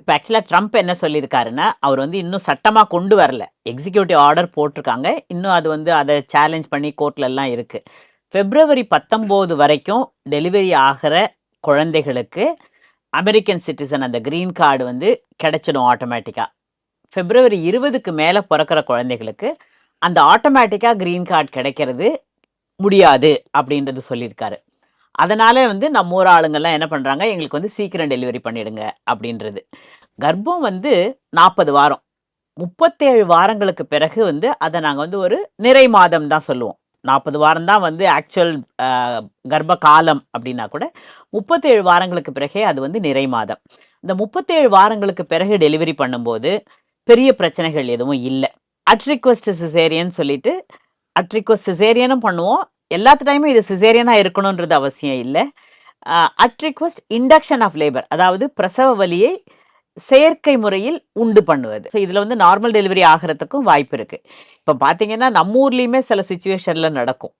இப்ப ஆக்சுவலா ட்ரம்ப் என்ன சொல்லியிருக்காருன்னா, அவர் வந்து இன்னும் சட்டமா கொண்டு வரல. எக்ஸிக்யூட்டிவ் ஆர்டர் போட்டிருக்காங்க. இன்னும் அது வந்து அத சேலஞ்ச் பண்ணி கோர்ட்லலாம் இருக்கு. பிப்ரவரி 19 வரைக்கும் டெலிவரி ஆகிற குழந்தைகளுக்கு அமெரிக்கன் சிட்டிசன் அந்த கிரீன் கார்டு வந்து கிடைச்சிடும் ஆட்டோமேட்டிக்கா. பிப்ரவரி 20க்கு மேல பொறக்கிற குழந்தைகளுக்கு அந்த ஆட்டோமேட்டிக்கா கிரீன் கார்டு கிடைக்கிறது முடியாது அப்படின்றது சொல்லியிருக்காரு. அதனால வந்து நம்ம ஊர் ஆளுங்கலாம் என்ன பண்றாங்க, எங்களுக்கு வந்து சீக்கிரம் டெலிவரி பண்ணிடுங்க அப்படின்றது. கர்ப்பம் வந்து 40 வாரம். 37 வாரங்களுக்கு பிறகு வந்து அத நாங்க வந்து ஒரு நிறை மாதம் தான் சொல்லுவோம். 40 வாரம் தான் வந்து ஆக்சுவல் அ கர்ப்ப காலம் அப்படின்னா கூட, 37 வாரங்களுக்கு பிறகே அது வந்து நிறை மாதம். இந்த 37 வாரங்களுக்கு பிறகு டெலிவரி பண்ணும்போது, பெரிய பிரச்சனைகள் எதுவும் இல்ல. அட் ரிக்வெஸ்ட் சிசேரியன் சொல்லிட்டு, அட் ரிக்வெஸ்ட் சிசேரியனும் பண்ணுவோம். எல்லாத்து டைமும் இது சிசேரியனா இருக்கணும்ன்றது அவசியம் இல்ல. At request induction of labour அதாவது பிரசவ வலியை செயற்கை முறையில் உண்டு பண்ணுவது. ஸோ இதுல வந்து நார்மல் டெலிவரி ஆகுறதுக்கும் வாய்ப்பு இருக்கு. இப்ப பார்த்தீங்கன்னா, நம்ம ஊர்லயுமே சில சிச்சுவேஷன்ல நடக்கும்.